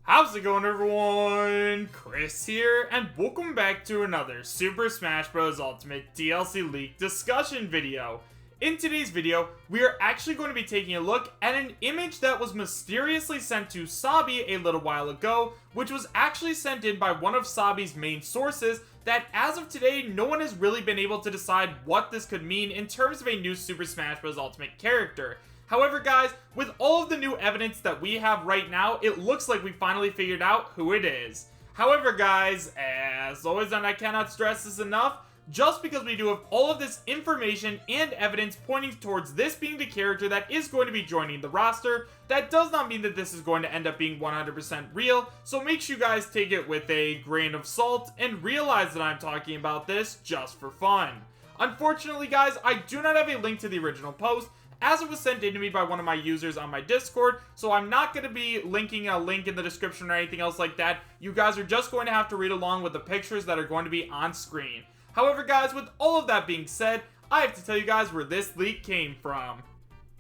How's it going, everyone? Chris here, and welcome back to another Super Smash Bros. Ultimate DLC leak discussion video. In today's video, we are actually going to be taking a look at an image that was mysteriously sent to Sabi a little while ago, which was actually sent in by one of Sabi's main sources that as of today, no one has really been able to decide what this could mean in terms of a new Super Smash Bros. Ultimate character. However, guys, with all of the new evidence that we have right now, it looks like we finally figured out who it is. However, guys, as always, and I cannot stress this enough, just because we do have all of this information and evidence pointing towards this being the character that is going to be joining the roster, that does not mean that this is going to end up being 100% real, so make sure you guys take it with a grain of salt and realize that I'm talking about this just for fun. Unfortunately, guys, I do not have a link to the original post, as it was sent in to me by one of my users on my Discord, so I'm not going to be linking a link in the description or anything else like that. You guys are just going to have to read along with the pictures that are going to be on screen. However, guys, with all of that being said, I have to tell you guys where this leak came from.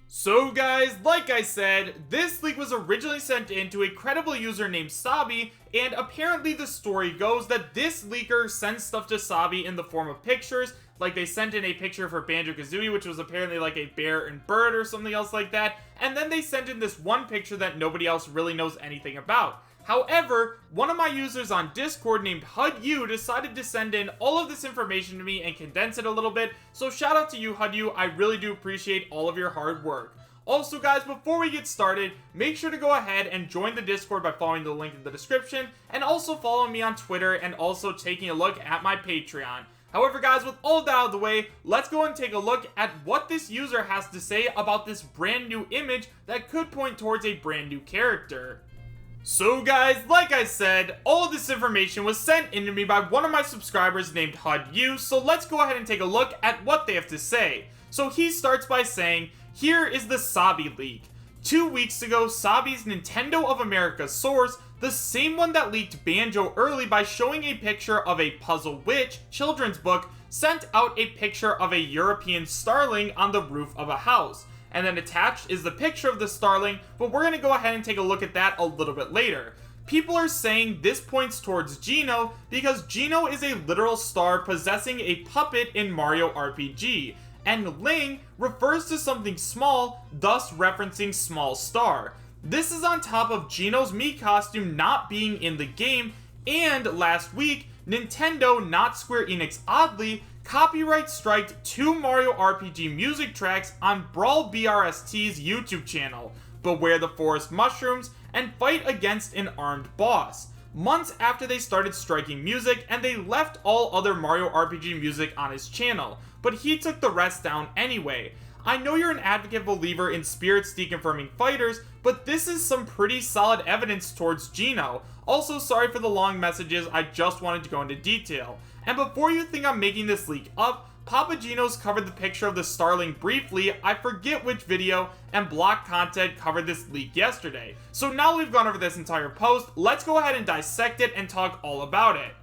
So guys, like I said, this leak was originally sent in to a credible user named Sabi, and apparently the story goes that this leaker sends stuff to Sabi in the form of pictures. Like, they sent in a picture of her Banjo-Kazooie, which was apparently like a bear and bird or something else like that, and then they sent in this one picture that nobody else really knows anything about. However, one of my users on Discord named HUDU decided to send in all of this information to me and condense it a little bit, so shout out to you, HUDU. I really do appreciate all of your hard work. Also, guys, before we get started, make sure to go ahead and join the Discord by following the link in the description, and also follow me on Twitter and also taking a look at my Patreon. However, guys, with all of that out of the way, let's go and take a look at what this user has to say about this brand new image that could point towards a brand new character. So guys, like I said, all of this information was sent in to me by one of my subscribers named HUDU, so let's go ahead and take a look at what they have to say. So he starts by saying, here is the Sabi leak. 2 weeks ago, Sabi's Nintendo of America source, the same one that leaked Banjo early by showing a picture of a Puzzle Witch children's book, sent out a picture of a European starling on the roof of a house. And then attached is the picture of the starling, but we're going to go ahead and take a look at that a little bit later. People are saying this points towards Geno because Geno is a literal star possessing a puppet in Mario RPG, and Ling refers to something small, thus referencing small star. This is on top of Geno's Mii costume not being in the game, and last week, Nintendo, not Square Enix oddly, copyright striked 2 Mario RPG music tracks on Brawl BRST's YouTube channel, Beware the Forest Mushrooms, and Fight Against an Armed Boss, months after they started striking music, and they left all other Mario RPG music on his channel, but he took the rest down anyway. I know you're an advocate believer in spirits deconfirming fighters, but this is some pretty solid evidence towards Geno. Also, sorry for the long messages, I just wanted to go into detail. And before you think I'm making this leak up, Papa Geno's covered the picture of the starling briefly, I forget which video, and Block Content covered this leak yesterday. So now we've gone over this entire post, let's go ahead and dissect it and talk all about it.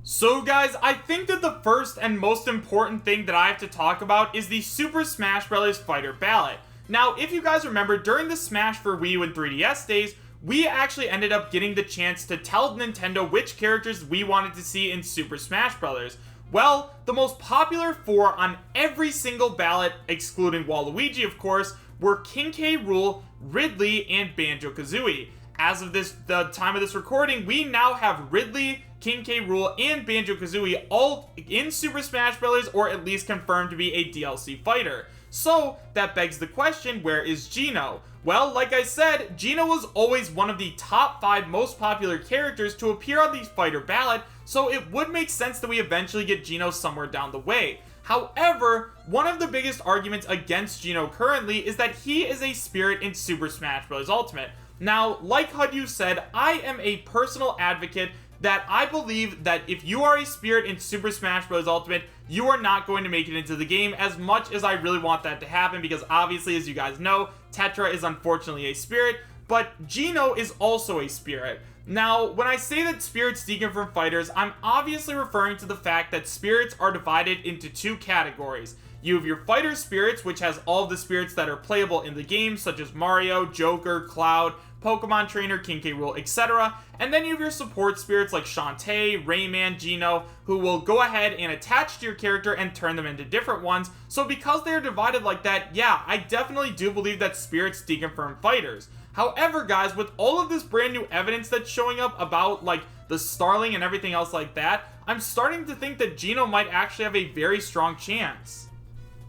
So guys, I think that the first and most important thing that I have to talk about is the Super Smash Bros. Fighter Ballot. Now, if you guys remember, during the Smash for Wii U and 3DS days, we actually ended up getting the chance to tell Nintendo which characters we wanted to see in Super Smash Bros. Well, the most popular 4 on every single ballot, excluding Waluigi of course, were King K. Rool, Ridley, and Banjo-Kazooie. As of the time of this recording, we now have Ridley, King K. Rool, and Banjo-Kazooie all in Super Smash Bros. Or at least confirmed to be a DLC fighter. So, that begs the question, where is Geno? Well, like I said, Geno was always one of the top 5 most popular characters to appear on the fighter ballot, so it would make sense that we eventually get Geno somewhere down the way. However, one of the biggest arguments against Geno currently is that he is a spirit in Super Smash Bros. Ultimate. Now, like HUDU said, I am a personal advocate that I believe that if you are a spirit in Super Smash Bros. Ultimate, you are not going to make it into the game, as much as I really want that to happen, because obviously, as you guys know, Tetra is unfortunately a spirit, but Geno is also a spirit. Now, when I say that spirits deconfirm fighters, I'm obviously referring to the fact that spirits are divided into 2 categories. You have your fighter spirits, which has all of the spirits that are playable in the game, such as Mario, Joker, Cloud, Pokemon Trainer, King K. Rool, etc. And then you have your support spirits like Shantae, Rayman, Geno, who will go ahead and attach to your character and turn them into different ones. So because they're divided like that, yeah, I definitely do believe that spirits deconfirm fighters. However, guys, with all of this brand new evidence that's showing up about like the Starling and everything else like that, I'm starting to think that Geno might actually have a very strong chance.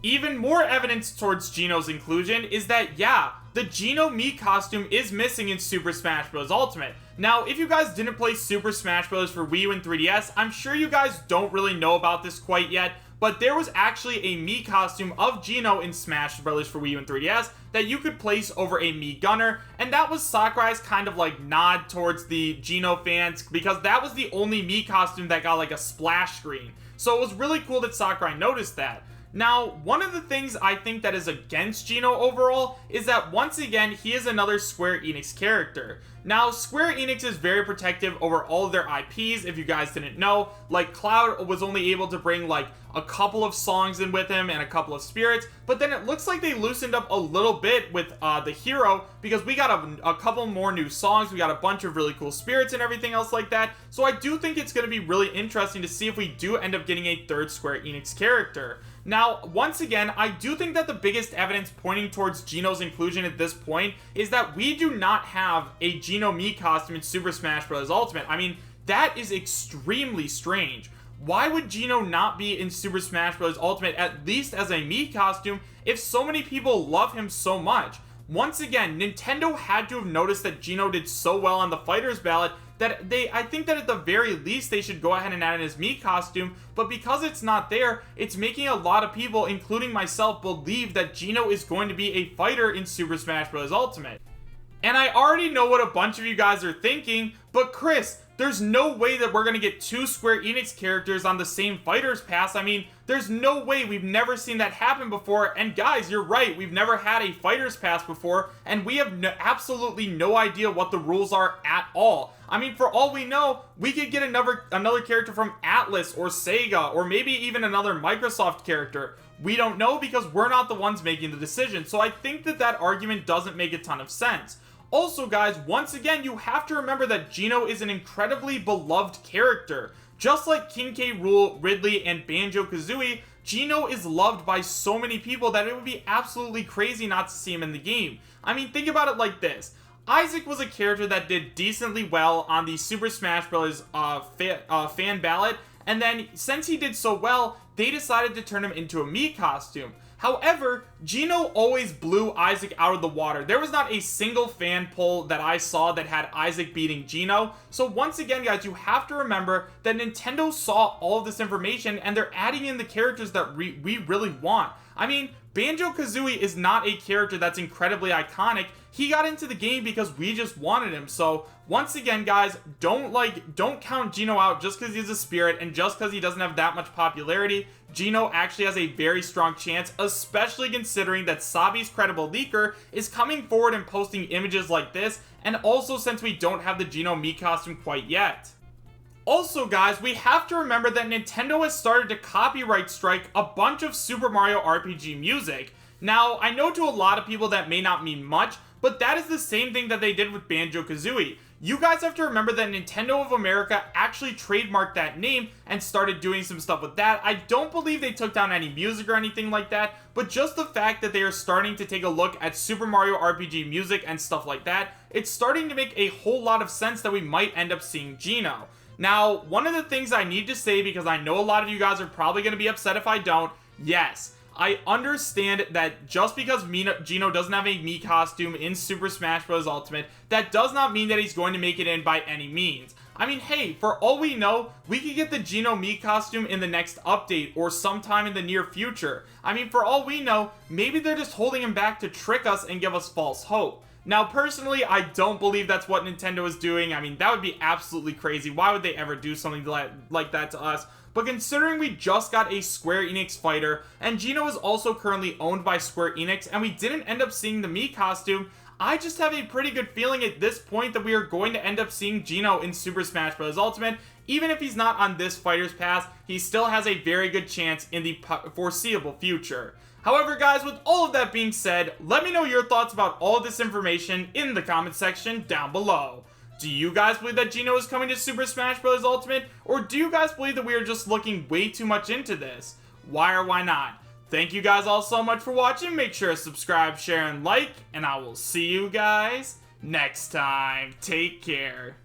Even more evidence towards Geno's inclusion is that, yeah, the Geno Mii costume is missing in Super Smash Bros. Ultimate. Now, if you guys didn't play Super Smash Bros. For Wii U and 3DS, I'm sure you guys don't really know about this quite yet, but there was actually a Mii costume of Geno in Smash Bros. For Wii U and 3DS that you could place over a Mii Gunner, and that was Sakurai's kind of like nod towards the Geno fans, because that was the only Mii costume that got like a splash screen. So it was really cool that Sakurai noticed that. Now, one of the things I think that is against Geno overall is that once again, he is another Square Enix character. Now, Square Enix is very protective over all of their IPs, if you guys didn't know. Like, Cloud was only able to bring like a couple of songs in with him and a couple of spirits, but then it looks like they loosened up a little bit with the hero, because we got a couple more new songs, we got a bunch of really cool spirits and everything else like that. So I do think it's going to be really interesting to see if we do end up getting a third Square Enix character. Now, once again, I do think that the biggest evidence pointing towards Geno's inclusion at this point is that we do not have a Geno Mii costume in Super Smash Bros. Ultimate. I mean, that is extremely strange. Why would Geno not be in Super Smash Bros. Ultimate, at least as a Mii costume, if so many people love him so much? Once again, Nintendo had to have noticed that Geno did so well on the Fighters Ballot that I think that at the very least they should go ahead and add in his Mii costume, but because it's not there, it's making a lot of people, including myself, believe that Geno is going to be a fighter in Super Smash Bros. Ultimate. And I already know what a bunch of you guys are thinking, but Chris, there's no way that we're going to get two Square Enix characters on the same Fighters Pass. I mean, there's no way. We've never seen that happen before. And guys, you're right. We've never had a Fighters Pass before, and we have absolutely no idea what the rules are at all. I mean, for all we know, we could get another character from Atlas or Sega, or maybe even another Microsoft character. We don't know because we're not the ones making the decision. So I think that that argument doesn't make a ton of sense. Also, guys, once again, you have to remember that Geno is an incredibly beloved character. Just like King K. Rool, Ridley, and Banjo-Kazooie, Geno is loved by so many people that it would be absolutely crazy not to see him in the game. I mean, think about it like this. Isaac was a character that did decently well on the Super Smash Bros. Fan ballot, and then since he did so well, they decided to turn him into a Mii costume. However, Geno always blew Isaac out of the water. There was not a single fan poll that I saw that had Isaac beating Geno. So once again, guys, you have to remember that Nintendo saw all of this information and they're adding in the characters that we really want. I mean, Banjo-Kazooie is not a character that's incredibly iconic. He got into the game because we just wanted him. So once again, guys, don't count Geno out just because he's a spirit and just because he doesn't have that much popularity. Geno actually has a very strong chance, especially considering that Sabi's credible leaker is coming forward and posting images like this, and also since we don't have the Geno Mii costume quite yet. Also, guys, we have to remember that Nintendo has started to copyright strike a bunch of Super Mario RPG music. Now, I know to a lot of people that may not mean much, but that is the same thing that they did with Banjo-Kazooie. You guys have to remember that Nintendo of America actually trademarked that name and started doing some stuff with that. I don't believe they took down any music or anything like that, but just the fact that they are starting to take a look at Super Mario RPG music and stuff like that, it's starting to make a whole lot of sense that we might end up seeing Geno. Now, one of the things I need to say, because I know a lot of you guys are probably going to be upset if I don't, yes, I understand that just because Geno doesn't have a Mii costume in Super Smash Bros. Ultimate, that does not mean that he's going to make it in by any means. I mean, hey, for all we know, we could get the Geno Mii costume in the next update or sometime in the near future. I mean, for all we know, maybe they're just holding him back to trick us and give us false hope. Now, personally, I don't believe that's what Nintendo is doing. I mean, that would be absolutely crazy. Why would they ever do something like that to us? But considering we just got a Square Enix fighter, and Geno is also currently owned by Square Enix, and we didn't end up seeing the Mii costume, I just have a pretty good feeling at this point that we are going to end up seeing Geno in Super Smash Bros. Ultimate. Even if he's not on this Fighter's Pass, he still has a very good chance in the foreseeable future. However, guys, with all of that being said, let me know your thoughts about all of this information in the comment section down below. Do you guys believe that Geno is coming to Super Smash Bros. Ultimate, or do you guys believe that we are just looking way too much into this? Why or why not? Thank you guys all so much for watching. Make sure to subscribe, share, and like, and I will see you guys next time. Take care.